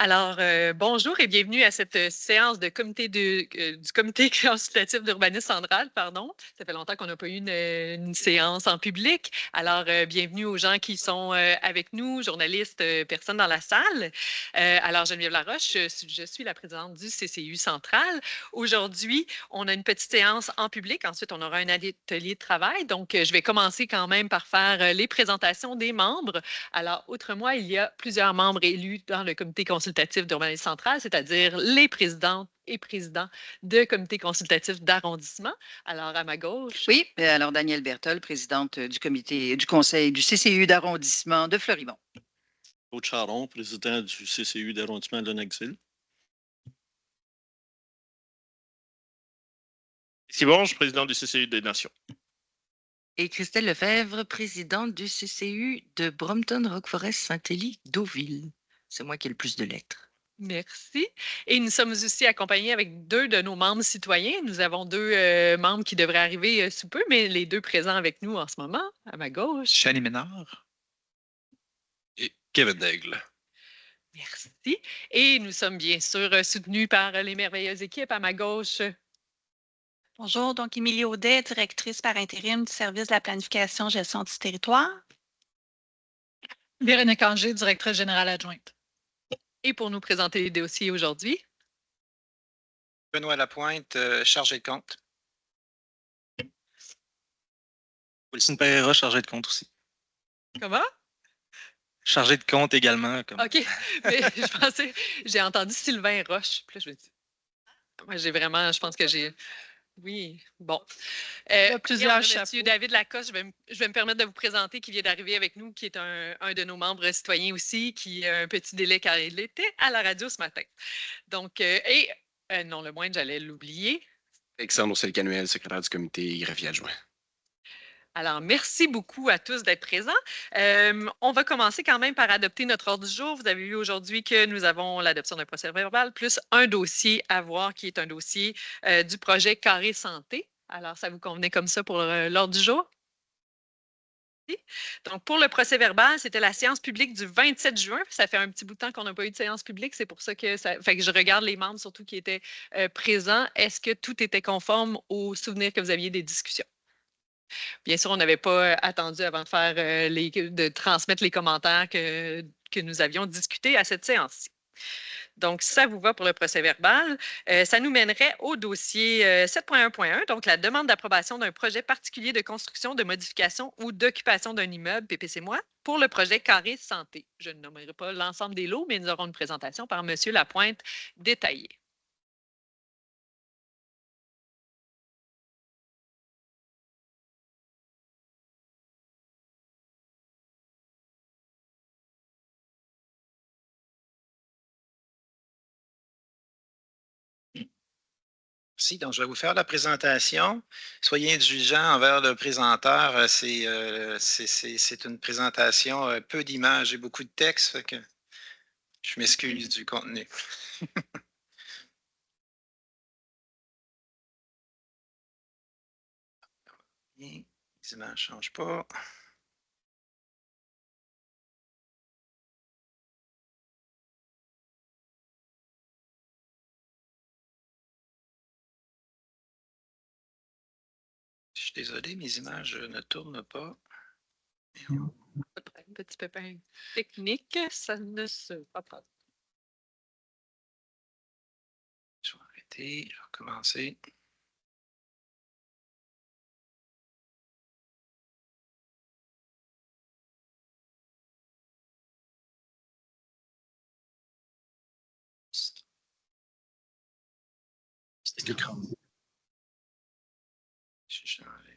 Alors, bonjour et bienvenue à cette séance de du comité consultatif d'urbanisme central, pardon. Ça fait longtemps qu'on n'a pas eu une séance en public. Alors, bienvenue aux gens qui sont avec nous, journalistes, personnes dans la salle. Alors, Geneviève Laroche, je suis la présidente du CCU central. Aujourd'hui, on a une petite séance en public. Ensuite, on aura un atelier de travail. Donc, je vais commencer quand même par faire les présentations des membres. Alors, outre moi, il y a plusieurs membres élus dans le comité consultatif d'urbanisme central, c'est-à-dire les présidentes et présidents de comités consultatifs d'arrondissement. Alors, à ma gauche. Oui, alors Danielle Berthold, présidente du conseil du CCU d'arrondissement de Fleurimont. Claude Charon, président du CCU d'arrondissement de Lennoxville. Simonge, président du CCU des Nations. Et Christelle Lefebvre, présidente du CCU de Brompton-Roqueforest-Saint-Élie-Deauville. C'est moi qui ai le plus de lettres. Merci. Et nous sommes aussi accompagnés avec deux de nos membres citoyens. Nous avons deux membres qui devraient arriver sous peu, mais les deux présents avec nous en ce moment, à ma gauche. Chani Ménard. Et Kevin Daigle. Merci. Et nous sommes bien sûr soutenus par les merveilleuses équipes à ma gauche. Bonjour, donc Émilie Audet, directrice par intérim du service de la planification gestion du territoire. Véronique Anger, directrice générale adjointe. Et pour nous présenter les dossiers aujourd'hui, Benoît Lapointe, chargé de compte. Wilson Pereira, chargé de compte aussi. comment? Chargé de compte également. OK. Mais j'ai entendu Sylvain Roche. Puis là, je me dis, moi, je pense que j'ai. Oui, bon. Il y a plusieurs Monsieur David Lacoste, je vais me permettre de vous présenter, qui vient d'arriver avec nous, qui est un de nos membres citoyens aussi, qui a un petit délai car il était à la radio ce matin. Donc, non, le moindre, j'allais l'oublier. Alexandre Ocel-Canuel, secrétaire du comité greffier adjoint. Alors, merci beaucoup à tous d'être présents. On va commencer quand même par adopter notre ordre du jour. Vous avez vu aujourd'hui que nous avons l'adoption d'un procès-verbal plus un dossier à voir qui est un dossier du projet Carré Santé. Alors, ça vous convenait comme ça pour l'ordre du jour? Donc, pour le procès-verbal, c'était la séance publique du 27 juin. Ça fait un petit bout de temps qu'on n'a pas eu de séance publique. C'est pour ça que je regarde les membres surtout qui étaient présents. Est-ce que tout était conforme aux souvenirs que vous aviez des discussions? Bien sûr, on n'avait pas attendu avant de faire de transmettre les commentaires que nous avions discutés à cette séance-ci. Donc, si ça vous va pour le procès-verbal, ça nous mènerait au dossier 7.1.1, donc la demande d'approbation d'un projet particulier de construction, de modification ou d'occupation d'un immeuble, PPC-moi, pour le projet Carré Santé. Je ne nommerai pas l'ensemble des lots, mais nous aurons une présentation par M. Lapointe détaillée. Merci. Donc, je vais vous faire la présentation. Soyez indulgents envers le présenteur. C'est une présentation peu d'images et beaucoup de texte. Fait que je m'excuse du contenu. Bien, les images ne changent pas. Je suis désolé, mes images ne tournent pas. Petit pépin technique, ça ne se va pas. Je vais arrêter, je vais recommencer. C'était l'écran. Je vais changer.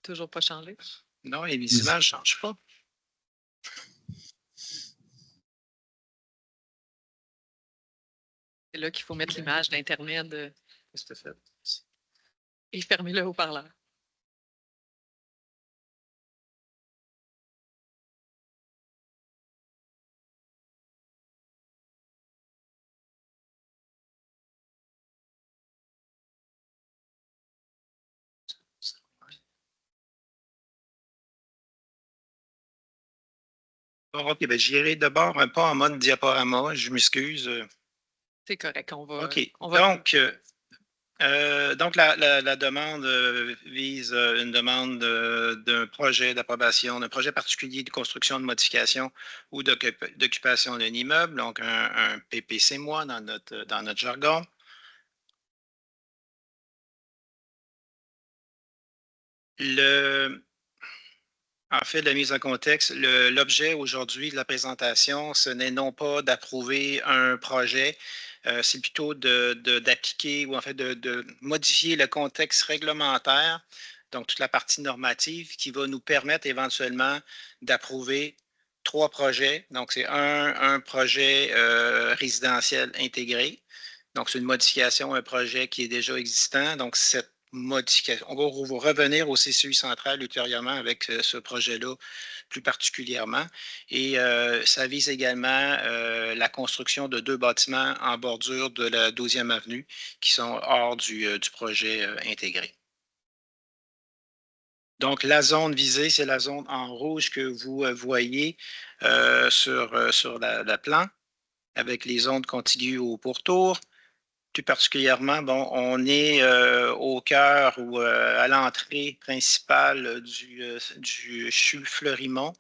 Toujours pas changé. Non, et mes images ne changent pas. C'est là qu'il faut mettre l'image d'intermède Qu'est-ce que tu fait? et fermer le haut-parleur. Bon, OK, ben, j'irai d'abord un pas en mode diaporama. Je m'excuse. C'est correct, OK. on va Donc, la demande vise une demande d'un projet d'approbation, d'un projet particulier de construction, de modification ou d'occupation d'un immeuble, donc un PPC-moi dans notre jargon. En fait, la mise en contexte, l'objet aujourd'hui de la présentation, ce n'est non pas d'approuver un projet, c'est plutôt d'appliquer ou en fait de modifier le contexte réglementaire, donc toute la partie normative qui va nous permettre éventuellement d'approuver 3 projets. Donc, c'est un projet résidentiel intégré. Donc, c'est une modification, un projet qui est déjà existant. Donc, cette modification, on va revenir au CCU central ultérieurement avec ce projet-là plus particulièrement. Et ça vise également la construction de 2 bâtiments en bordure de la 12e avenue qui sont hors du projet intégré. Donc, la zone visée, c'est la zone en rouge que vous voyez sur la plan avec les zones contiguës au pourtour. Plus particulièrement, bon, on est au cœur ou à l'entrée principale du CHU Fleurimont.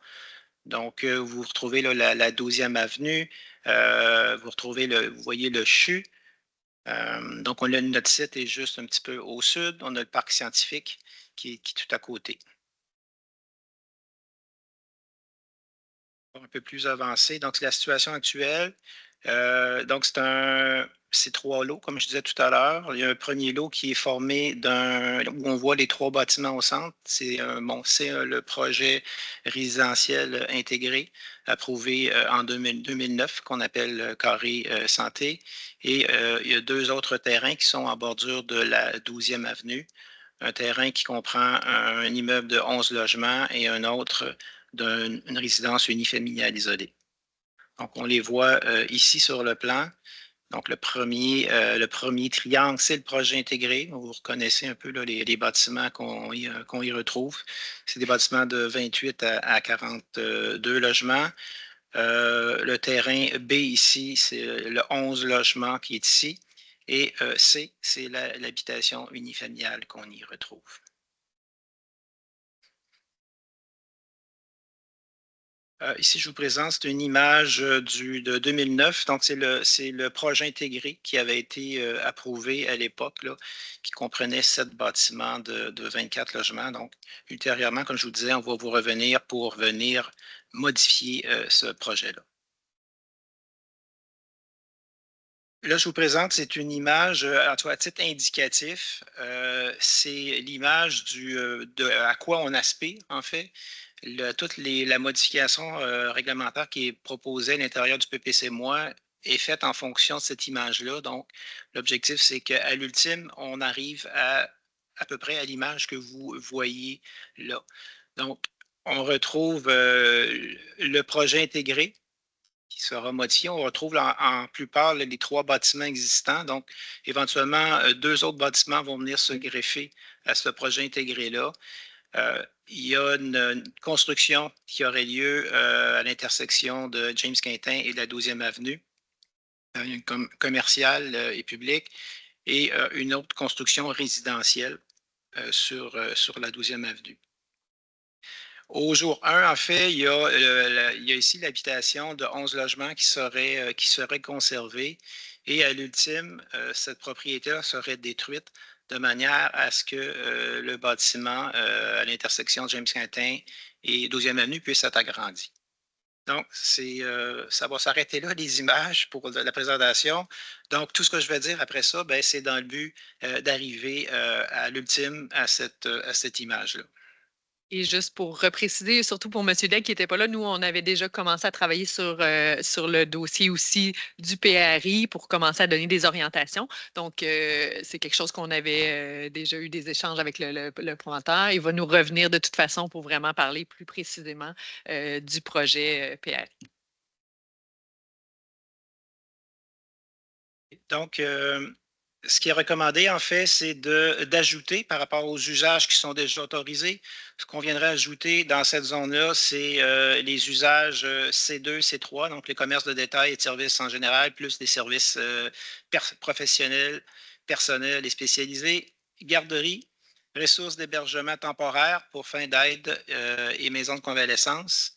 Donc, vous retrouvez là, la 12e avenue. Vous voyez le CHU. Donc, notre site est juste un petit peu au sud. On a le parc scientifique qui est tout à côté. Un peu plus avancé. Donc, la situation actuelle. Donc, c'est 3 lots, comme je disais tout à l'heure. Il y a un premier lot qui est formé où on voit les 3 bâtiments au centre. C'est le projet résidentiel intégré approuvé en 2009 qu'on appelle Carré Santé. Et il y a 2 autres terrains qui sont en bordure de la 12e avenue. Un terrain qui comprend un immeuble de 11 logements et un autre d'une résidence unifamiliale isolée. Donc, on les voit ici sur le plan. Donc, le premier triangle, c'est le projet intégré. Vous reconnaissez un peu là, les bâtiments qu'on y retrouve. C'est des bâtiments de 28 à 42 logements. Le terrain B ici, c'est le 11 logements qui est ici. Et C, c'est l'habitation unifamiliale qu'on y retrouve. Ici, je vous présente, c'est une image de 2009. Donc, c'est le projet intégré qui avait été approuvé à l'époque, qui comprenait 7 bâtiments de 24 logements. Donc, ultérieurement, comme je vous disais, on va vous revenir pour venir modifier ce projet-là. Là, je vous présente, c'est une image, à titre indicatif, c'est l'image à quoi on aspire, en fait. Toute la modification réglementaire qui est proposée à l'intérieur du PPC-moi est faite en fonction de cette image-là. Donc, l'objectif, c'est qu'à l'ultime, on arrive à peu près à l'image que vous voyez là. Donc, on retrouve le projet intégré qui sera modifié. On retrouve en plupart les 3 bâtiments existants. Donc, éventuellement, 2 autres bâtiments vont venir se greffer à ce projet intégré-là. Il y a une construction qui aurait lieu à l'intersection de James Quintin et de la 12e avenue, une commerciale et publique, et une autre construction résidentielle sur la 12e avenue. Au jour 1, en fait, il y a ici l'habitation de 11 logements qui serait conservée et à l'ultime, cette propriété-là serait détruite de manière à ce que le bâtiment à l'intersection de James Quintin et 12e avenue puisse être agrandi. Donc, ça va s'arrêter là, les images pour la présentation. Donc, tout ce que je vais dire après ça, c'est dans le but d'arriver à l'ultime à cette image-là. Et juste pour repréciser, surtout pour M. Degg qui n'était pas là, nous, on avait déjà commencé à travailler sur le dossier aussi du PRI pour commencer à donner des orientations. Donc, c'est quelque chose qu'on avait déjà eu des échanges avec le promoteur. Il va nous revenir de toute façon pour vraiment parler plus précisément du projet PRI. Donc, Ce qui est recommandé, en fait, c'est d'ajouter par rapport aux usages qui sont déjà autorisés. Ce qu'on viendrait ajouter dans cette zone-là, c'est les usages C2, C3, donc les commerces de détail et de services en général, plus des services professionnels, personnels et spécialisés, garderie, ressources d'hébergement temporaire pour fin d'aide et maisons de convalescence.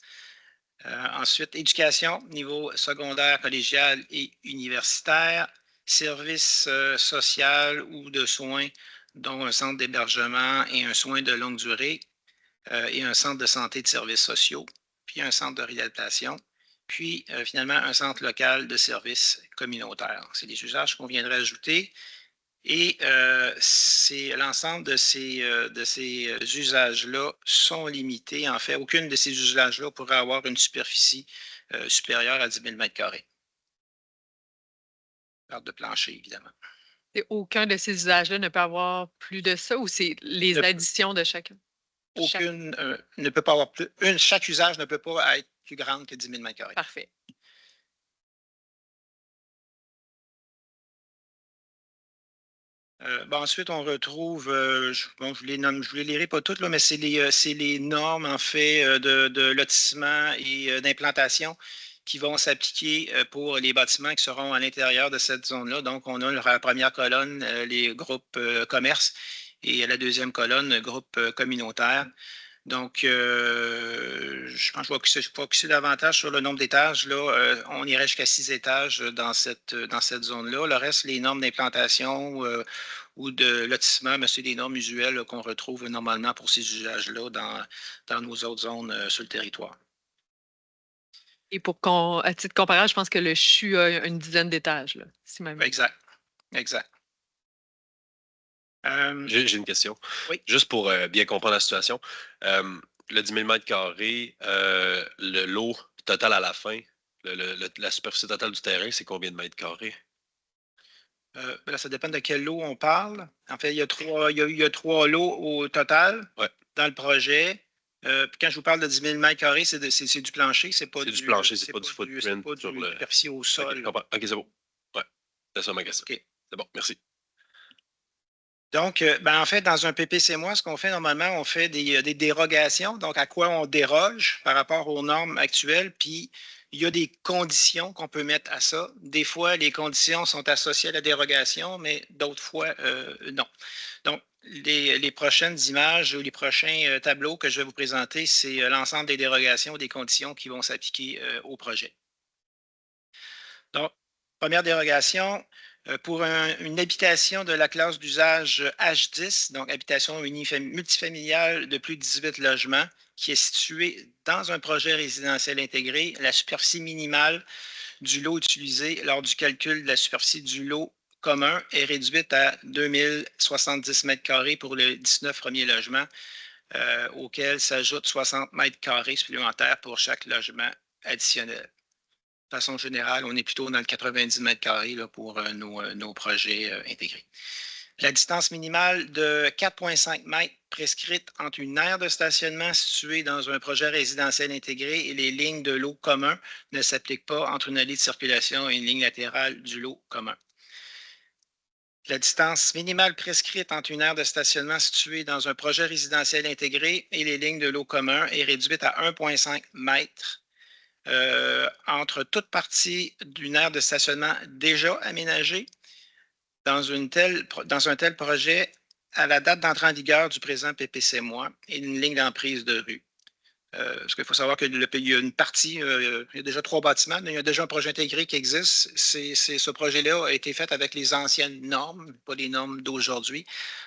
Ensuite, éducation, niveau secondaire, collégial et universitaire, services sociaux ou de soins, dont un centre d'hébergement et un soin de longue durée, et un centre de santé de services sociaux, puis un centre de réadaptation, puis finalement un centre local de services communautaires. C'est les usages qu'on viendrait ajouter. Et c'est l'ensemble de ces usages-là sont limités. En fait, aucune de ces usages-là pourrait avoir une superficie supérieure à 10 000 m². Garde de plancher, évidemment. Et aucun de ces usages-là ne peut avoir plus de ça ou c'est les additions de chacun? Aucune ne peut pas avoir plus. Chaque usage ne peut pas être plus grande que 10 000 m². Parfait. Ensuite, on retrouve, je ne les lirai pas toutes, là, mais c'est les normes, en fait, de lotissement et d'implantation qui vont s'appliquer pour les bâtiments qui seront à l'intérieur de cette zone-là. Donc, on a la première colonne, les groupes commerces, et la deuxième colonne, groupe communautaire. Donc, je pense que je vais focuser davantage sur le nombre d'étages. Là, on irait jusqu'à 6 étages dans cette zone-là. Le reste, les normes d'implantation ou de lotissement, mais c'est des normes usuelles qu'on retrouve normalement pour ces usages-là dans nos autres zones sur le territoire. Et à titre comparable, je pense que le CHU a une dizaine d'étages. Exact. Exact. J'ai une question. Oui. Juste pour bien comprendre la situation. Le 10 000 m², le lot total à la fin, la superficie totale du terrain, c'est combien de mètres carrés? Là, ça dépend de quel lot on parle. En fait, il y a trois lots au total dans le projet. Puis quand je vous parle de 10 000 m², c'est du plancher, c'est pas du plancher, c'est pas du footprint. C'est pas du superficie au sol. OK, c'est bon. Ouais, c'est ça ma question. Okay. C'est bon, merci. Donc, en fait, dans un PPCMOI, ce qu'on fait normalement, on fait des dérogations. Donc, à quoi on déroge par rapport aux normes actuelles, puis il y a des conditions qu'on peut mettre à ça. Des fois, les conditions sont associées à la dérogation, mais d'autres fois, non. Donc, les prochaines images ou les prochains tableaux que je vais vous présenter, c'est l'ensemble des dérogations, des conditions qui vont s'appliquer au projet. Donc, première dérogation, pour une habitation de la classe d'usage H10, donc habitation multifamiliale de plus de 18 logements, qui est située dans un projet résidentiel intégré, la superficie minimale du lot utilisé lors du calcul de la superficie du lot commun est réduite à 2070 m² pour les 19 premiers logements, auxquels s'ajoutent 60 m² supplémentaires pour chaque logement additionnel. De façon générale, on est plutôt dans le 90 m² là, pour nos projets intégrés. La distance minimale de 4,5 mètres prescrite entre une aire de stationnement située dans un projet résidentiel intégré et les lignes de lot commun ne s'applique pas entre une allée de circulation et une ligne latérale du lot commun. La distance minimale prescrite entre une aire de stationnement située dans un projet résidentiel intégré et les lignes de lot commun est réduite à 1,5 mètres entre toute partie d'une aire de stationnement déjà aménagée dans un tel projet à la date d'entrée en vigueur du présent PPCMOI et une ligne d'emprise de rue. Parce qu'il faut savoir qu'il y a une partie, il y a déjà 3 bâtiments, il y a déjà un projet intégré qui existe. Ce projet-là a été fait avec les anciennes normes, pas les normes d'aujourd'hui.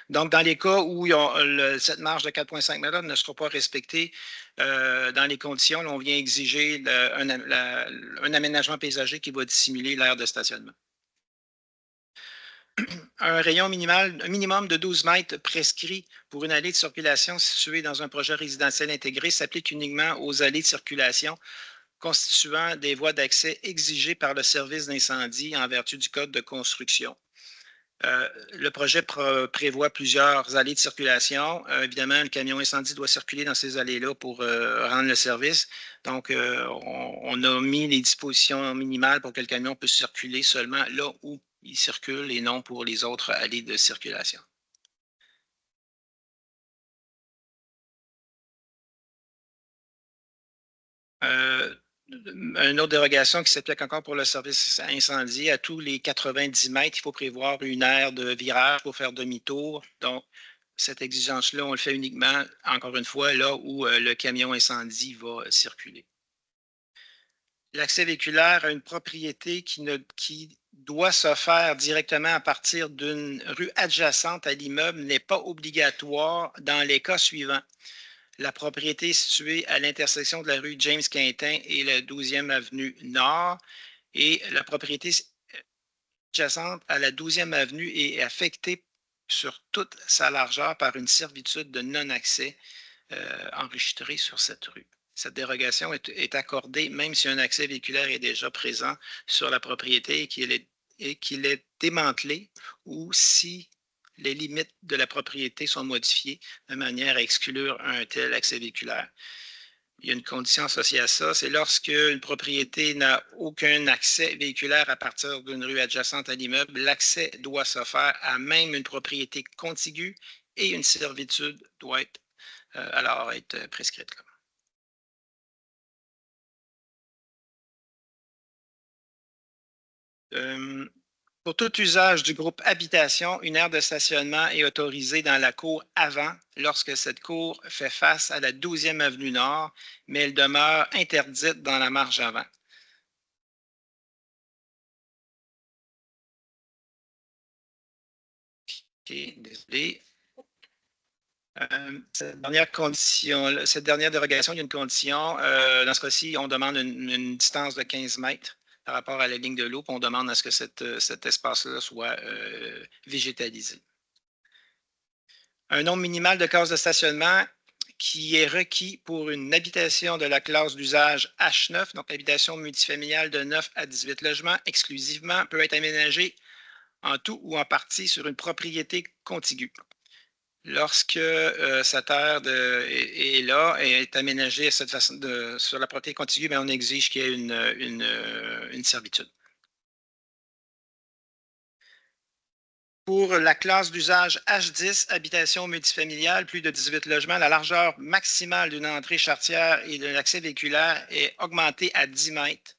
Donc, dans les cas où cette marge de 4,5 mètres ne sera pas respectée, dans les conditions, là, on vient exiger un aménagement paysager qui va dissimuler l'aire de stationnement. Un rayon minimum de 12 mètres prescrit pour une allée de circulation située dans un projet résidentiel intégré s'applique uniquement aux allées de circulation constituant des voies d'accès exigées par le service d'incendie en vertu du code de construction. Le projet prévoit plusieurs allées de circulation. Évidemment, le camion incendie doit circuler dans ces allées-là pour rendre le service. Donc, on a mis les dispositions minimales pour que le camion puisse circuler seulement là où ils circulent et non pour les autres allées de circulation. Une autre dérogation qui s'applique encore pour le service incendie, à tous les 90 mètres, il faut prévoir une aire de virage pour faire demi-tour. Donc, cette exigence-là, on le fait uniquement, encore une fois, là où le camion incendie va circuler. L'accès véhiculaire à une propriété qui doit se faire directement à partir d'une rue adjacente à l'immeuble n'est pas obligatoire dans les cas suivants. La propriété est située à l'intersection de la rue James-Quintin et la 12e avenue Nord, et la propriété adjacente à la 12e avenue est affectée sur toute sa largeur par une servitude de non-accès enregistrée sur cette rue. Cette dérogation est accordée même si un accès véhiculaire est déjà présent sur la propriété et qu'il est démantelé ou si les limites de la propriété sont modifiées de manière à exclure un tel accès véhiculaire. Il y a une condition associée à ça, c'est lorsque une propriété n'a aucun accès véhiculaire à partir d'une rue adjacente à l'immeuble, l'accès doit se faire à même une propriété contiguë et une servitude doit alors être prescrite. Pour tout usage du groupe habitation, une aire de stationnement est autorisée dans la cour avant lorsque cette cour fait face à la 12e avenue Nord, mais elle demeure interdite dans la marge avant. OK, désolé. Cette dernière dérogation, il y a une condition. Dans ce cas-ci, on demande une distance de 15 mètres par rapport à la ligne de l'eau, puis on demande à ce que cet espace-là soit végétalisé. Un nombre minimal de cases de stationnement qui est requis pour une habitation de la classe d'usage H9, donc habitation multifamiliale de 9 à 18 logements exclusivement, peut être aménagé en tout ou en partie sur une propriété contiguë. Lorsque cette aire est là et est aménagée cette façon sur la propriété contiguë, bien, on exige qu'il y ait une servitude. Pour la classe d'usage H10, habitation multifamiliale, plus de 18 logements, la largeur maximale d'une entrée charretière et de l'accès véhiculaire est augmentée à 10 mètres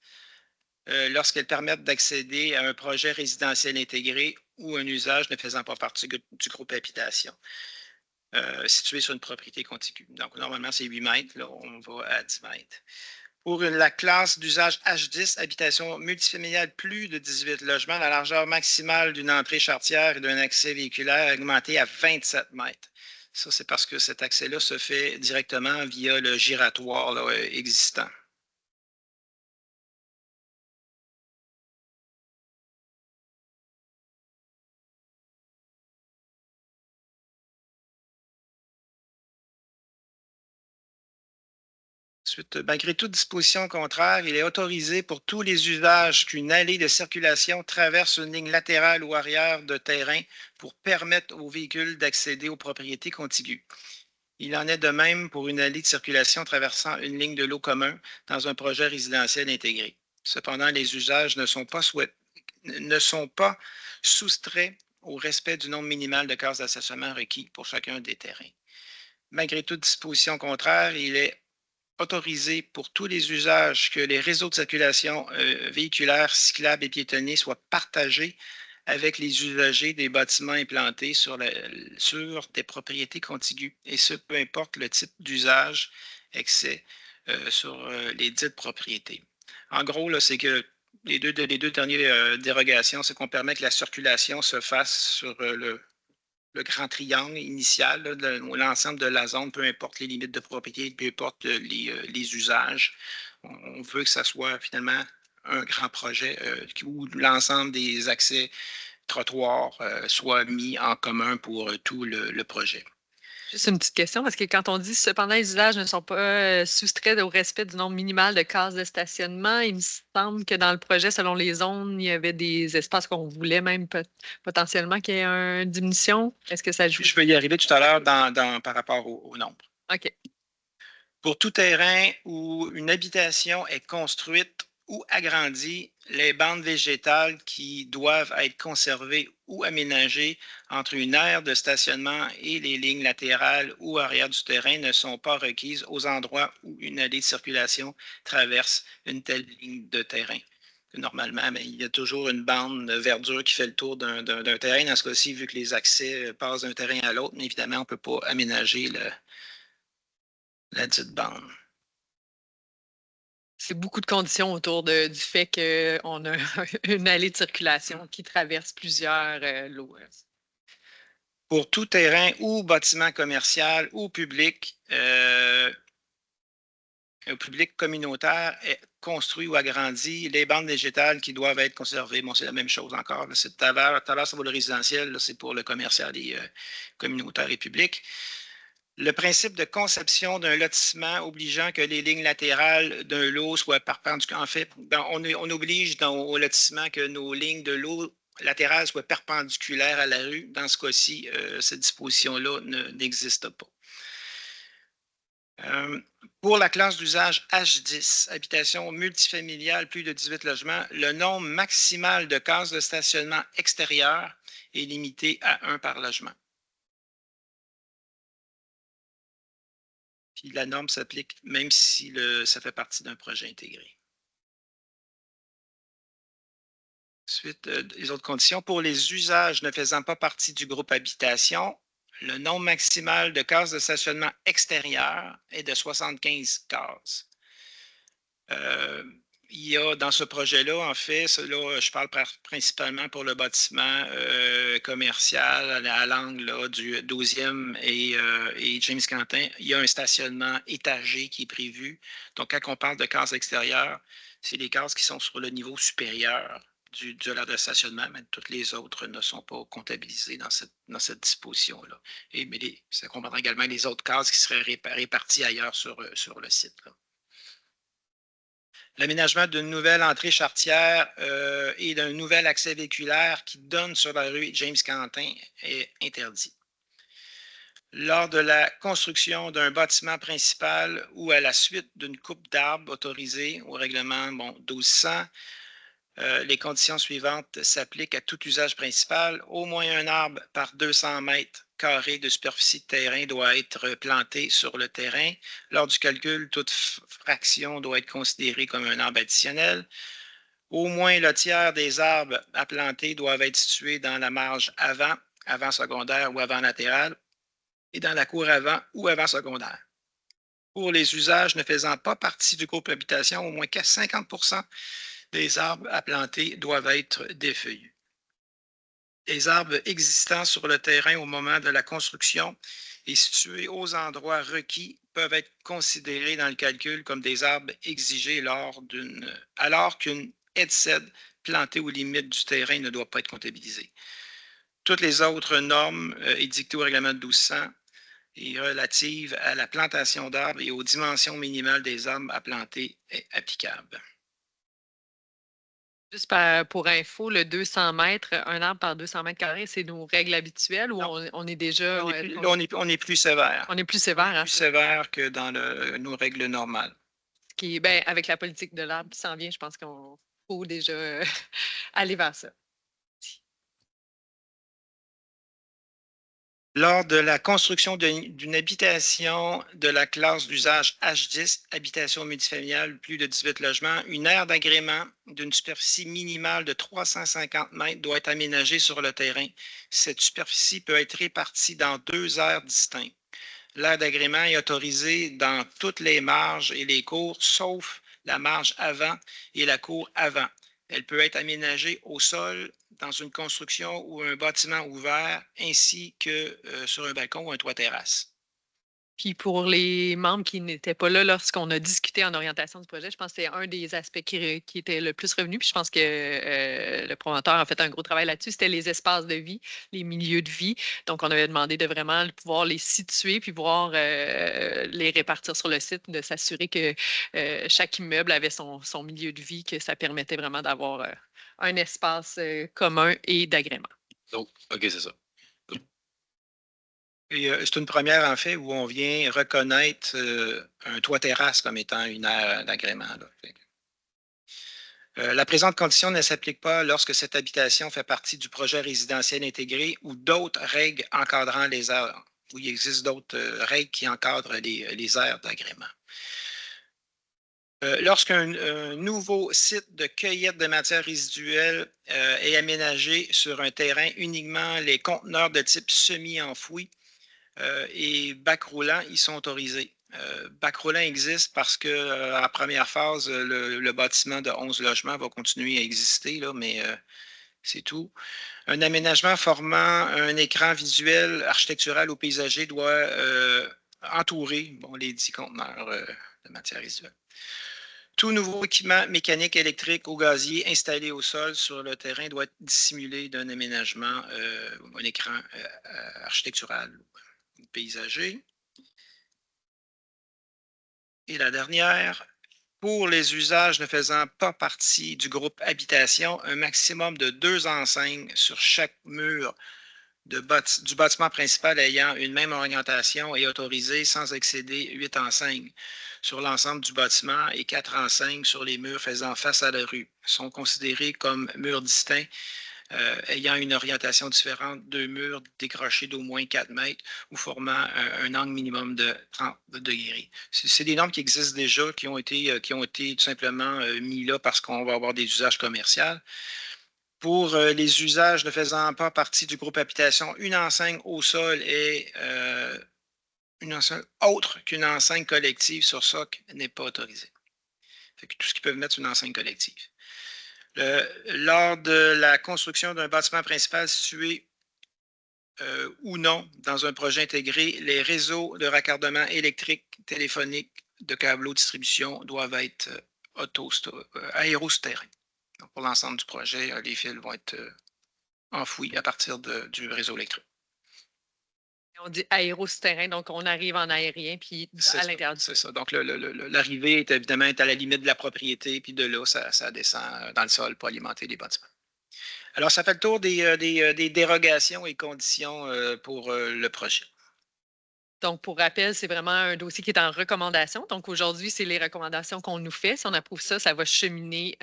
lorsqu'elles permettent d'accéder à un projet résidentiel intégré ou un usage ne faisant pas partie du groupe habitation. Situé sur une propriété contiguë. Donc, normalement, c'est 8 mètres. Là, on va à 10 mètres. Pour la classe d'usage H10, habitation multifamiliale, plus de 18 logements, la largeur maximale d'une entrée charretière et d'un accès véhiculaire est augmentée à 27 mètres. Ça, c'est parce que cet accès-là se fait directement via le giratoire là, existant. Ensuite, malgré toute disposition contraire, il est autorisé pour tous les usages qu'une allée de circulation traverse une ligne latérale ou arrière de terrain pour permettre aux véhicules d'accéder aux propriétés contiguës. Il en est de même pour une allée de circulation traversant une ligne de l'eau commun dans un projet résidentiel intégré. Cependant, les usages ne sont pas soustraits au respect du nombre minimal de cases d'associement requis pour chacun des terrains. Malgré toute disposition contraire, il est autorisé pour tous les usages que les réseaux de circulation véhiculaire, cyclables et piétonniers soient partagés avec les usagers des bâtiments implantés sur des propriétés contiguës, et ce, peu importe le type d'usage excès sur les dites propriétés. En gros, c'est que les deux dernières dérogations, c'est qu'on permet que la circulation se fasse sur le grand triangle initial, l'ensemble de la zone, peu importe les limites de propriété, peu importe les usages. On veut que ça soit finalement un grand projet où l'ensemble des accès trottoirs soit mis en commun pour tout le projet. Juste une petite question, parce que quand on dit cependant les usages ne sont pas soustraits au respect du nombre minimal de cases de stationnement, il me semble que dans le projet, selon les zones, il y avait des espaces qu'on voulait même potentiellement qu'il y ait une diminution. Est-ce que ça joue? Je vais y arriver tout à l'heure par rapport au nombre. OK. Pour tout terrain où une habitation est construite ou agrandit les bandes végétales qui doivent être conservées ou aménagées entre une aire de stationnement et les lignes latérales ou arrière du terrain ne sont pas requises aux endroits où une allée de circulation traverse une telle ligne de terrain. Normalement, mais il y a toujours une bande de verdure qui fait le tour d'un terrain. Dans ce cas-ci, vu que les accès passent d'un terrain à l'autre, mais évidemment, on ne peut pas aménager la dite bande. C'est beaucoup de conditions autour du fait qu'on a une allée de circulation qui traverse plusieurs lots. Pour tout terrain ou bâtiment commercial ou public, communautaire est construit ou agrandi, les bandes végétales qui doivent être conservées, bon, c'est la même chose encore. Tout à l'heure, c'est pour le résidentiel, c'est pour le commercial et communautaire et public. Le principe de conception d'un lotissement obligeant que les lignes latérales d'un lot soient perpendiculaires. En fait, on oblige au lotissement que nos lignes de lot latérales soient perpendiculaires à la rue. Dans ce cas-ci, cette disposition-là n'existe pas. Pour la classe d'usage H10, habitation multifamiliale, plus de 18 logements, le nombre maximal de cases de stationnement extérieures est limité à 1 par logement. Puis la norme s'applique même si ça fait partie d'un projet intégré. Ensuite, les autres conditions. Pour les usages ne faisant pas partie du groupe habitation, le nombre maximal de cases de stationnement extérieur est de 75 cases. Il y a dans ce projet-là, en fait, là, je parle principalement pour le bâtiment commercial à l'angle du 12e et James Quentin. Il y a un stationnement étagé qui est prévu. Donc, quand on parle de cases extérieures, c'est les cases qui sont sur le niveau supérieur de l'aire de stationnement, mais toutes les autres ne sont pas comptabilisées dans cette disposition-là. Mais ça comprendra également les autres cases qui seraient réparties ailleurs sur le site. Là. L'aménagement d'une nouvelle entrée charretière et d'un nouvel accès véhiculaire qui donne sur la rue James Quentin est interdit. Lors de la construction d'un bâtiment principal ou à la suite d'une coupe d'arbres autorisée au règlement 1200, les conditions suivantes s'appliquent à tout usage principal. Au moins un arbre par 200 mètres carrés de superficie de terrain doit être planté sur le terrain. Lors du calcul, toute fraction doit être considérée comme un arbre additionnel. Au moins le tiers des arbres à planter doivent être situés dans la marge avant secondaire ou avant latérale, et dans la cour avant ou avant secondaire. Pour les usages ne faisant pas partie du groupe habitation, au moins 50% des arbres à planter doivent être défeuillus. Les arbres existants sur le terrain au moment de la construction et situés aux endroits requis peuvent être considérés dans le calcul comme des arbres exigés alors qu'une headset plantée aux limites du terrain ne doit pas être comptabilisée. Toutes les autres normes édictées au règlement de 1200 et relatives à la plantation d'arbres et aux dimensions minimales des arbres à planter est applicable. Juste pour info, le 200 mètres, un arbre par 200 mètres carrés, c'est nos règles habituelles ou on est déjà... On est plus sévère. On est plus sévère. Hein? Plus sévère que dans nos règles normales. Qui, avec la politique de l'arbre qui s'en vient, je pense qu'on faut déjà aller vers ça. Lors de la construction d'une habitation de la classe d'usage H10, habitation multifamiliale, plus de 18 logements, une aire d'agrément d'une superficie minimale de 350 mètres doit être aménagée sur le terrain. Cette superficie peut être répartie dans 2 aires distinctes. L'aire d'agrément est autorisée dans toutes les marges et les cours, sauf la marge avant et la cour avant. Elle peut être aménagée au sol, dans une construction ou un bâtiment ouvert, ainsi que sur un balcon ou un toit terrasse. Puis pour les membres qui n'étaient pas là lorsqu'on a discuté en orientation du projet, je pense que c'est un des aspects qui était le plus revenu. Puis je pense que le promoteur a fait un gros travail là-dessus. C'était les espaces de vie, les milieux de vie. Donc, on avait demandé de vraiment pouvoir les situer puis voir les répartir sur le site, de s'assurer que chaque immeuble avait son milieu de vie, que ça permettait vraiment d'avoir un espace commun et d'agrément. Donc, OK, c'est ça. C'est une première, en fait, où on vient reconnaître un toit terrasse comme étant une aire d'agrément. La présente condition ne s'applique pas lorsque cette habitation fait partie du projet résidentiel intégré ou d'autres règles encadrant les aires, où il existe d'autres règles qui encadrent les aires d'agrément. Lorsqu'un nouveau site de cueillette de matières résiduelles est aménagé sur un terrain, uniquement les conteneurs de type semi-enfoui et bac roulant, ils sont autorisés. Bac roulant existe parce qu'en première phase, le bâtiment de 11 logements va continuer à exister, là, mais c'est tout. Un aménagement formant un écran visuel, architectural ou paysager doit entourer les 10 conteneurs de matières résiduelles. Tout nouveau équipement mécanique, électrique ou gazier installé au sol sur le terrain doit être dissimulé d'un aménagement, un écran architectural ou paysager. Et la dernière, pour les usages ne faisant pas partie du groupe habitation, un maximum de 2 enseignes sur chaque mur du bâtiment principal ayant une même orientation est autorisé sans excéder 8 enseignes sur l'ensemble du bâtiment et 4 enseignes sur les murs faisant face à la rue. Sont considérés comme murs distincts ayant une orientation différente, 2 murs décrochés d'au moins 4 mètres ou formant un angle minimum de 30 degrés. C'est des normes qui existent déjà, qui ont été tout simplement mis là parce qu'on va avoir des usages commerciaux. Pour les usages ne faisant pas partie du groupe habitation, une enseigne au sol est une enseigne autre qu'une enseigne collective sur socle n'est pas autorisée. Fait que tout ce qui peut mettre une enseigne collective. Lors de la construction d'un bâtiment principal situé ou non dans un projet intégré, les réseaux de raccordement électrique, téléphonique, de câbleau distribution doivent être aérosouterrains. Pour l'ensemble du projet, les fils vont être enfouis à partir du réseau électrique. On dit aérosouterrain, donc on arrive en aérien puis à l'intérieur du. C'est ça. Donc, l'arrivée est évidemment à la limite de la propriété, puis de là, ça descend dans le sol pour alimenter les bâtiments. Alors, ça fait le tour des dérogations et conditions pour le projet. Donc, pour rappel, c'est vraiment un dossier qui est en recommandation. Donc, aujourd'hui, c'est les recommandations qu'on nous fait. Si on approuve ça, ça va cheminer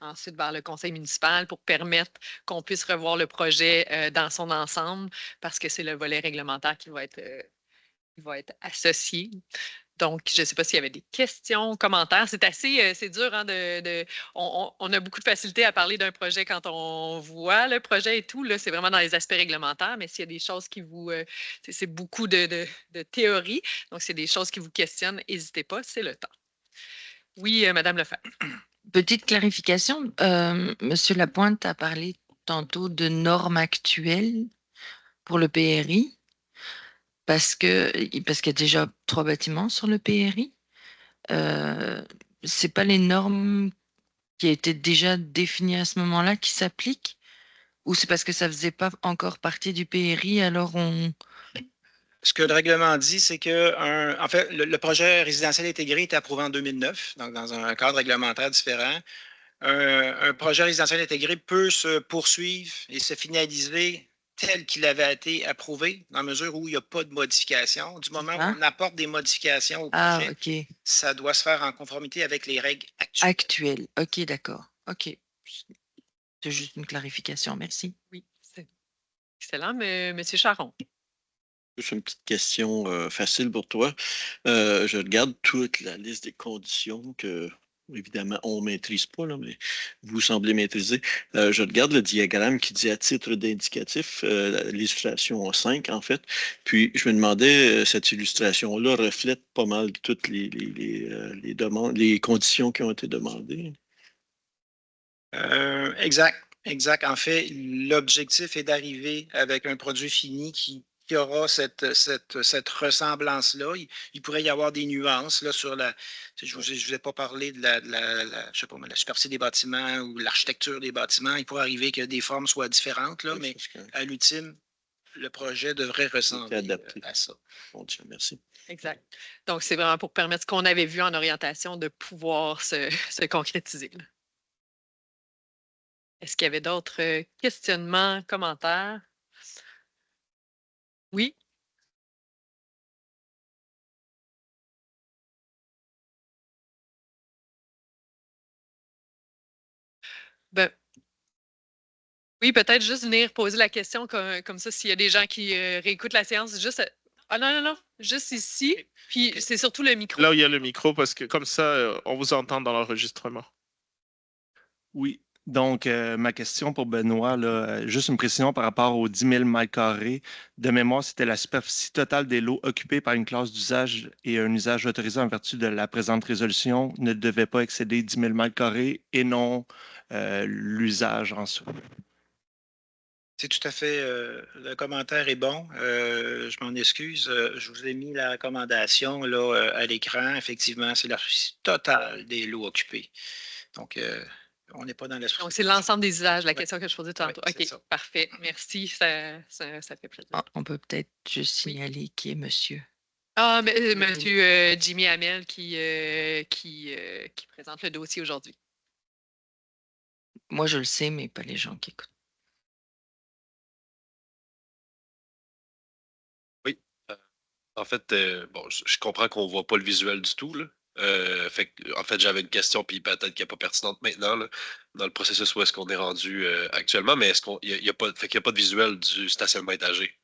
ensuite vers le conseil municipal pour permettre qu'on puisse revoir le projet dans son ensemble parce que c'est le volet réglementaire qui va être associé. Donc, je ne sais pas s'il y avait des questions, commentaires. C'est assez c'est dur. Hein, on a beaucoup de facilité à parler d'un projet quand on voit le projet et tout. Là, c'est vraiment dans les aspects réglementaires, mais s'il y a des choses qui vous... c'est beaucoup de théorie. Donc, c'est des choses qui vous questionnent, n'hésitez pas, c'est le temps. Oui, Madame Lefebvre. Petite clarification. Monsieur Lapointe a parlé tantôt de normes actuelles pour le PRI. Parce qu'il y a déjà 3 bâtiments sur le PRI. C'est pas les normes qui étaient déjà définies à ce moment-là qui s'appliquent? Ou c'est parce que ça faisait pas encore partie du PRI, alors on... Ce que le règlement dit, c'est que en fait, le projet résidentiel intégré était approuvé en 2009, donc dans un cadre réglementaire différent. Un projet résidentiel intégré peut se poursuivre et se finaliser tel qu'il avait été approuvé, dans la mesure où il n'y a pas de modification. Du moment où on apporte des modifications au projet, ça doit se faire en conformité avec les règles actuelles. OK, d'accord. OK. C'est juste une clarification. Merci. Oui, c'est excellent. Monsieur Charon. Juste une petite question facile pour toi. Je regarde toute la liste des conditions que, évidemment, on ne maîtrise pas, là, mais vous semblez maîtriser. Je regarde le diagramme qui dit à titre d'indicatif, l'illustration 5, en fait. Puis, je me demandais, cette illustration-là reflète pas mal toutes les demandes, les conditions qui ont été demandées. Exact. En fait, l'objectif est d'arriver avec un produit fini qui aura cette ressemblance-là. Il pourrait y avoir des nuances là, sur la. Je ne vous ai pas parlé de je sais pas, la superficie des bâtiments ou l'architecture des bâtiments. Il pourrait arriver que des formes soient différentes, là, mais à l'ultime, le projet devrait ressembler à ça. Bon Dieu, merci. Exact. Donc, c'est vraiment pour permettre ce qu'on avait vu en orientation de pouvoir se concrétiser. Là. Est-ce qu'il y avait d'autres questionnements, commentaires? Oui? Ben, oui, peut-être juste venir poser la question comme ça, s'il y a des gens qui réécoutent la séance, juste. Ah non, non, non, juste ici. Puis c'est surtout le micro. Là où il y a le micro, parce que comme ça, on vous entend dans l'enregistrement. Oui. Donc, ma question pour Benoît, là, juste une précision par rapport aux 10 000 mètres carrés. De mémoire, c'était la superficie totale des lots occupés par une classe d'usage et un usage autorisé en vertu de la présente résolution ne devait pas excéder 10 000 mètres carrés et non l'usage en soi. C'est tout à fait, le commentaire est bon. Je m'en excuse. Je vous ai mis la recommandation là, à l'écran. Effectivement, c'est la superficie totale des lots occupés. Donc, on n'est pas dans la Donc, c'est l'ensemble des usages, la question que je posais tantôt. c'est OK, ça. parfait. Merci, ça fait plaisir. Ah, on peut peut-être juste signaler qui est monsieur. Ah, mais, monsieur Jimmy Hamel qui présente le dossier aujourd'hui. Moi, je le sais, mais pas les gens qui écoutent. Oui. En fait, bon, je comprends qu'on ne voit pas le visuel du tout, là. En fait, j'avais une question, puis peut-être qu'elle n'est pas pertinente maintenant, là, dans le processus où est-ce qu'on est rendu actuellement, mais est-ce qu'il n'y a pas, fait qu'il y a pas de visuel du stationnement étagé?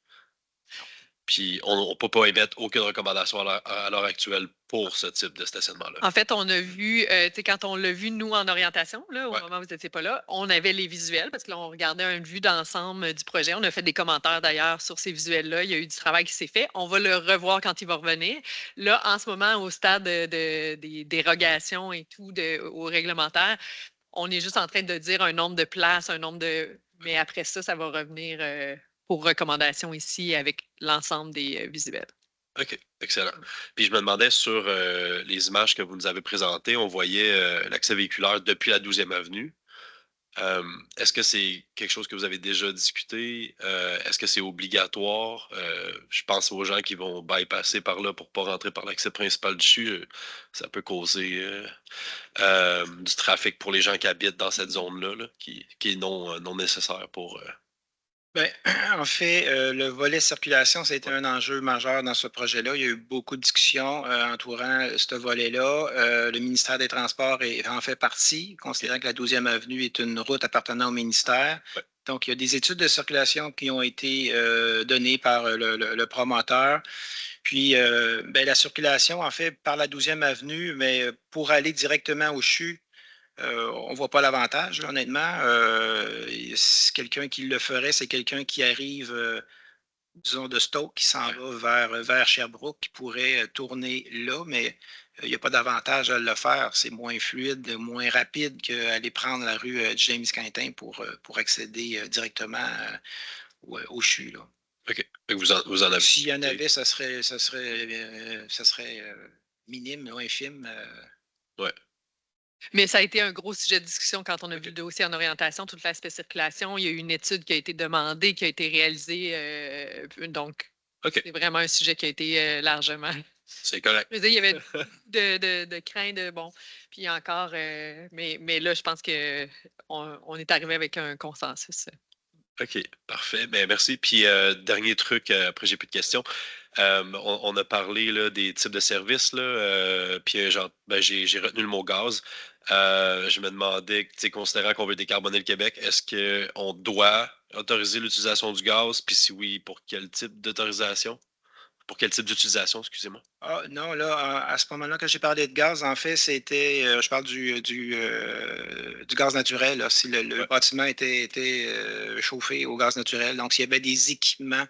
Puis on ne peut pas émettre aucune recommandation à l'heure actuelle pour ce type de stationnement-là. En fait, on a vu, tu sais, quand on l'a vu, nous, en orientation, là, au Ouais. moment où vous n'étiez pas là, on avait les visuels parce que là, on regardait une vue d'ensemble du projet. On a fait des commentaires d'ailleurs sur ces visuels-là. Il y a eu du travail qui s'est fait. On va le revoir quand il va revenir. Là, en ce moment, au stade des dérogations et tout au réglementaire, on est juste en train de dire un nombre de places, un nombre de. Mais après ça, ça va revenir pour recommandation ici avec l'ensemble des visuels. OK, excellent. Puis je me demandais sur les images que vous nous avez présentées, on voyait l'accès véhiculaire depuis la 12e avenue. Est-ce que c'est quelque chose que vous avez déjà discuté? Est-ce que c'est obligatoire? Je pense aux gens qui vont bypasser par là pour ne pas rentrer par l'accès principal dessus. Ça peut causer du trafic pour les gens qui habitent dans cette zone-là, là, qui est non nécessaire pour. Ben, en fait, le volet circulation, ça a été un enjeu majeur dans ce projet-là. Il y a eu beaucoup de discussions entourant ce volet-là. Le ministère des Transports en fait partie, considérant que la 12e avenue est une route appartenant au ministère. Ouais. Donc, il y a des études de circulation qui ont été données par le promoteur. Puis, ben, la circulation, en fait, par la 12e avenue, mais pour aller directement au CHU, on ne voit pas l'avantage, là, honnêtement. Quelqu'un qui le ferait, c'est quelqu'un qui arrive, disons, de Stoke, qui s'en va vers Sherbrooke, qui pourrait tourner là, mais il n'y a pas d'avantage à le faire. C'est moins fluide, moins rapide qu'aller prendre la rue James Quintin pour accéder directement au CHU. Là. OK. Vous en avez. S'il y en avait, ça serait minime, infime. Ouais. Mais ça a été un gros sujet de discussion quand on a vu le dossier en orientation, toute l'aspect circulation. Il y a eu une étude qui a été demandée, qui a été réalisée. Donc, c'est vraiment un sujet qui a été largement. C'est correct. Je veux dire, il y avait de craintes, de bon. Puis encore, mais là, je pense qu'on est arrivé avec un consensus. OK, parfait. Ben, merci. Puis, dernier truc, après, j'ai plus de questions. On a parlé là, des types de services, là, puis j'ai retenu le mot gaz. Je me demandais, tu sais, considérant qu'on veut décarboner le Québec, est-ce qu'on doit autoriser l'utilisation du gaz? Puis si oui, pour quel type d'autorisation? Pour quel type d'utilisation, excusez-moi? Ah, non, là, à ce moment-là que j'ai parlé de gaz, en fait, c'était, je parle du gaz naturel, là, si le bâtiment était chauffé au gaz naturel. Donc, s'il y avait des équipements,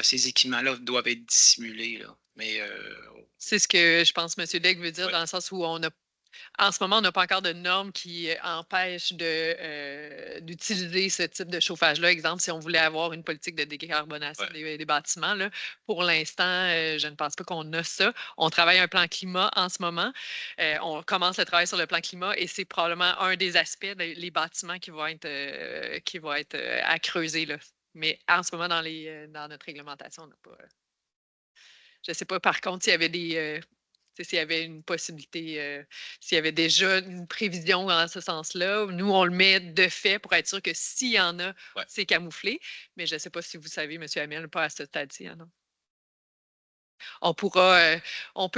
ces équipements-là doivent être dissimulés. Là. Mais, c'est ce que je pense M. Degg veut dire, dans le sens où en ce moment, on n'a pas encore de normes qui empêchent d'utiliser ce type de chauffage-là. Exemple, si on voulait avoir une politique de décarbonation des bâtiments, là, pour l'instant, je ne pense pas qu'on a ça. On travaille un plan climat en ce moment. On commence le travail sur le plan climat et c'est probablement un des aspects des bâtiments qui va être à creuser. Là. Mais en ce moment, dans notre réglementation, on n'a pas. Je ne sais pas, par contre, s'il y avait s'il y avait une possibilité, s'il y avait déjà une prévision dans ce sens-là. Nous, on le met de fait pour être sûr que s'il y en a, c'est camouflé. Mais je ne sais pas si vous savez, M. Hamel, pas à ce stade-ci. Hein, non? On peut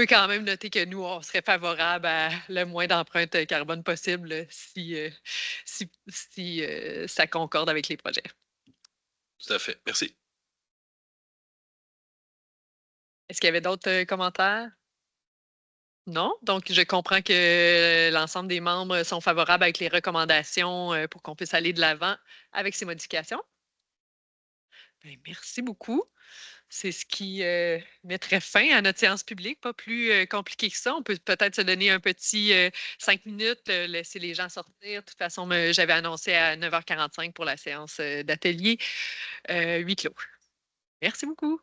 quand même noter que nous, on serait favorable à le moins d'empreinte carbone possible si ça concorde avec les projets. Tout à fait. Merci. Est-ce qu'il y avait d'autres commentaires? Non? Donc, je comprends que l'ensemble des membres sont favorables avec les recommandations pour qu'on puisse aller de l'avant avec ces modifications. Bien, merci beaucoup. C'est ce qui mettrait fin à notre séance publique, pas plus compliqué que ça. On peut peut-être se donner un petit 5 minutes, laisser les gens sortir. De toute façon, j'avais annoncé à 9h45 pour la séance d'atelier. 8 clos. Merci beaucoup.